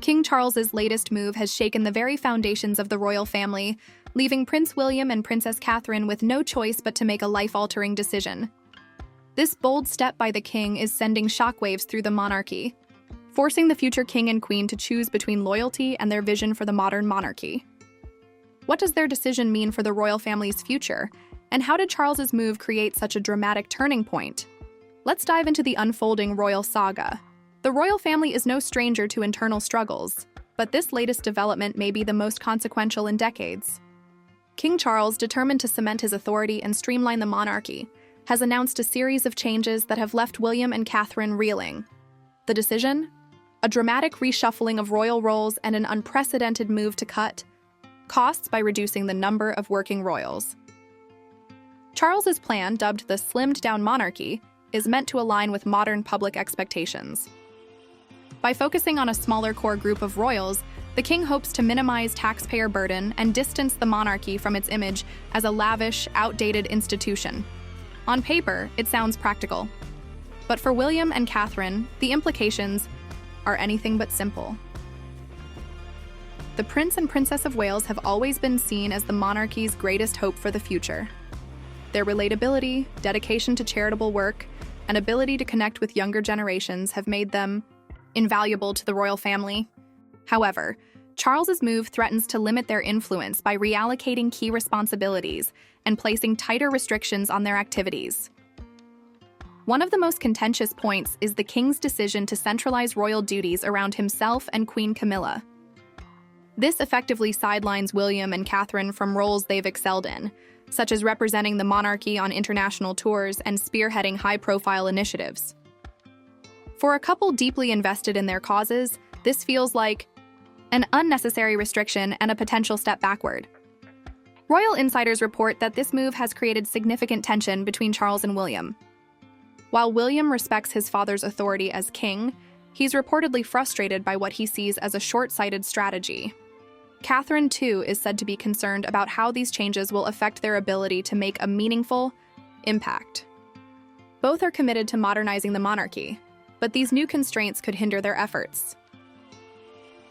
King Charles's latest move has shaken the very foundations of the royal family, leaving Prince William and Princess Catherine with no choice but to make a life-altering decision. This bold step by the king is sending shockwaves through the monarchy, forcing the future king and queen to choose between loyalty and their vision for the modern monarchy. What does their decision mean for the royal family's future, and how did Charles's move create such a dramatic turning point? Let's dive into the unfolding royal saga. The royal family is no stranger to internal struggles, but this latest development may be the most consequential in decades. King Charles, determined to cement his authority and streamline the monarchy, has announced a series of changes that have left William and Catherine reeling. The decision? A dramatic reshuffling of royal roles and an unprecedented move to cut costs by reducing the number of working royals. Charles's plan, dubbed the slimmed-down monarchy, is meant to align with modern public expectations. By focusing on a smaller core group of royals, the king hopes to minimize taxpayer burden and distance the monarchy from its image as a lavish, outdated institution. On paper, it sounds practical. But for William and Catherine, the implications are anything but simple. The Prince and Princess of Wales have always been seen as the monarchy's greatest hope for the future. Their relatability, dedication to charitable work, and ability to connect with younger generations have made them invaluable to the royal family. However, Charles's move threatens to limit their influence by reallocating key responsibilities and placing tighter restrictions on their activities. One of the most contentious points is the king's decision to centralize royal duties around himself and Queen Camilla. This effectively sidelines William and Catherine from roles they've excelled in, such as representing the monarchy on international tours and spearheading high-profile initiatives. For a couple deeply invested in their causes, this feels like an unnecessary restriction and a potential step backward. Royal insiders report that this move has created significant tension between Charles and William. While William respects his father's authority as king, he's reportedly frustrated by what he sees as a short-sighted strategy. Catherine, too, is said to be concerned about how these changes will affect their ability to make a meaningful impact. Both are committed to modernizing the monarchy, but these new constraints could hinder their efforts.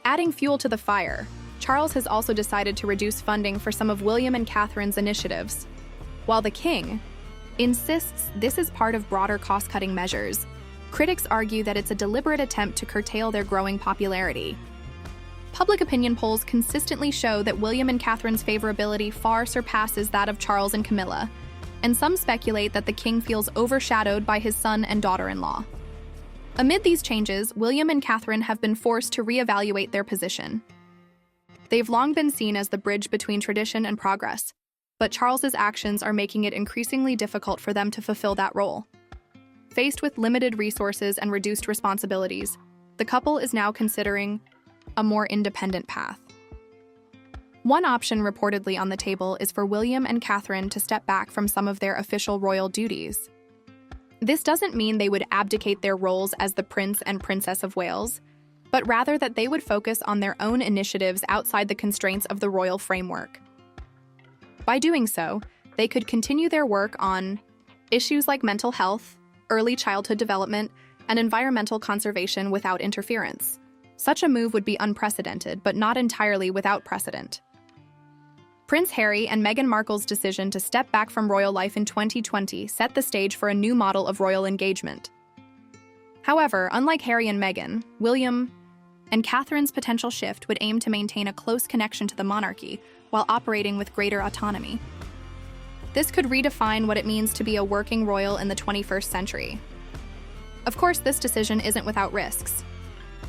Adding fuel to the fire, Charles has also decided to reduce funding for some of William and Catherine's initiatives, while the king insists this is part of broader cost-cutting measures. Critics argue that it's a deliberate attempt to curtail their growing popularity. Public opinion polls consistently show that William and Catherine's favorability far surpasses that of Charles and Camilla, and some speculate that the king feels overshadowed by his son and daughter-in-law. Amid these changes, William and Catherine have been forced to reevaluate their position. They've long been seen as the bridge between tradition and progress, but Charles's actions are making it increasingly difficult for them to fulfill that role. Faced with limited resources and reduced responsibilities, the couple is now considering a more independent path. One option reportedly on the table is for William and Catherine to step back from some of their official royal duties. This doesn't mean they would abdicate their roles as the Prince and Princess of Wales, but rather that they would focus on their own initiatives outside the constraints of the royal framework. By doing so, they could continue their work on issues like mental health, early childhood development, and environmental conservation without interference. Such a move would be unprecedented, but not entirely without precedent. Prince Harry and Meghan Markle's decision to step back from royal life in 2020 set the stage for a new model of royal engagement. However, unlike Harry and Meghan, William and Catherine's potential shift would aim to maintain a close connection to the monarchy while operating with greater autonomy. This could redefine what it means to be a working royal in the 21st century. Of course, this decision isn't without risks.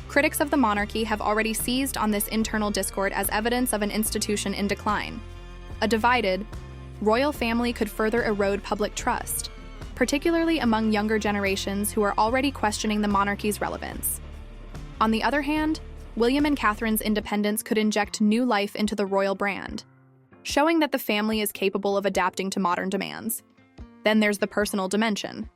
Critics of the monarchy have already seized on this internal discord as evidence of an institution in decline. A divided royal family could further erode public trust, particularly among younger generations who are already questioning the monarchy's relevance. On the other hand, William and Catherine's independence could inject new life into the royal brand, showing that the family is capable of adapting to modern demands. Then there's the personal dimension.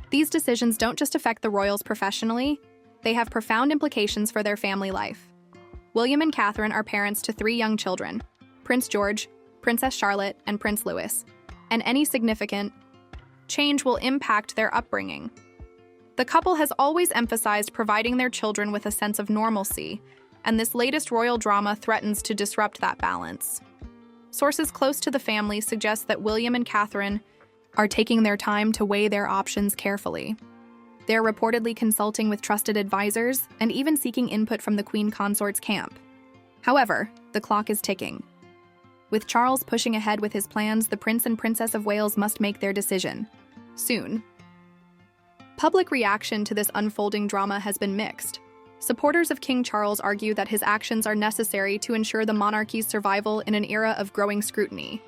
These decisions don't just affect the royals professionally, they have profound implications for their family life. William and Catherine are parents to 3 young children, Prince George, Princess Charlotte, and Prince Louis, and any significant change will impact their upbringing. The couple has always emphasized providing their children with a sense of normalcy, and this latest royal drama threatens to disrupt that balance. Sources close to the family suggest that William and Catherine are taking their time to weigh their options carefully. They're reportedly consulting with trusted advisors and even seeking input from the Queen Consort's camp. However, the clock is ticking. With Charles pushing ahead with his plans, the Prince and Princess of Wales must make their decision soon. Public reaction to this unfolding drama has been mixed. Supporters of King Charles argue that his actions are necessary to ensure the monarchy's survival in an era of growing scrutiny.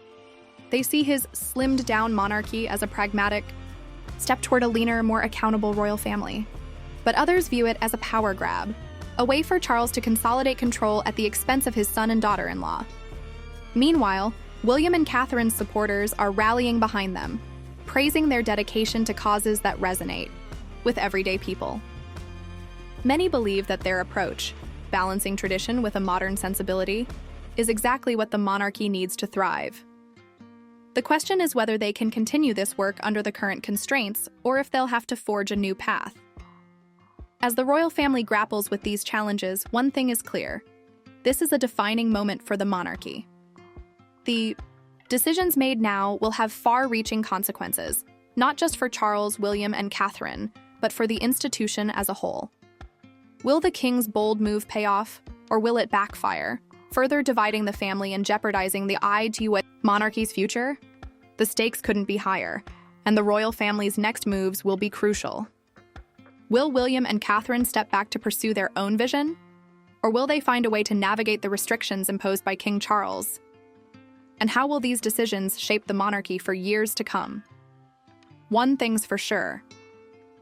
They see his slimmed-down monarchy as a pragmatic step toward a leaner, more accountable royal family. But others view it as a power grab, a way for Charles to consolidate control at the expense of his son and daughter-in-law. Meanwhile, William and Catherine's supporters are rallying behind them, praising their dedication to causes that resonate with everyday people. Many believe that their approach, balancing tradition with a modern sensibility, is exactly what the monarchy needs to thrive. The question is whether they can continue this work under the current constraints or if they'll have to forge a new path. As the royal family grapples with these challenges, one thing is clear. This is a defining moment for the monarchy. The decisions made now will have far-reaching consequences, not just for Charles, William, and Catherine, but for the institution as a whole. Will the king's bold move pay off, or will it backfire, further dividing the family and jeopardizing the ideal monarchy's future? The stakes couldn't be higher, and the royal family's next moves will be crucial. Will William and Catherine step back to pursue their own vision? Or will they find a way to navigate the restrictions imposed by King Charles? And how will these decisions shape the monarchy for years to come? One thing's for sure: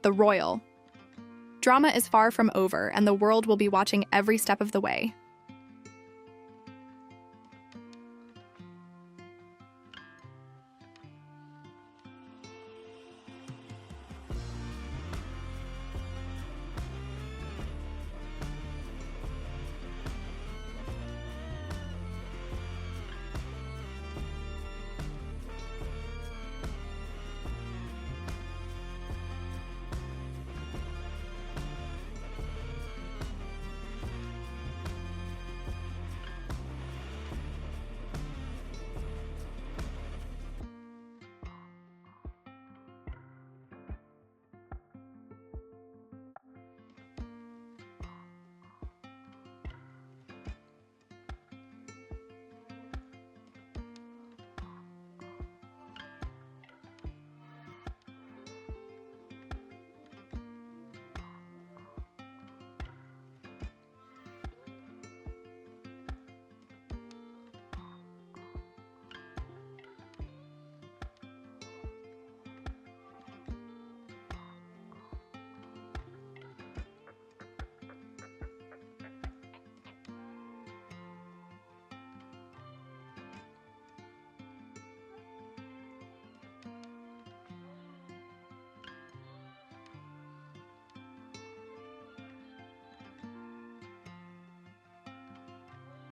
the royal drama is far from over, and the world will be watching every step of the way.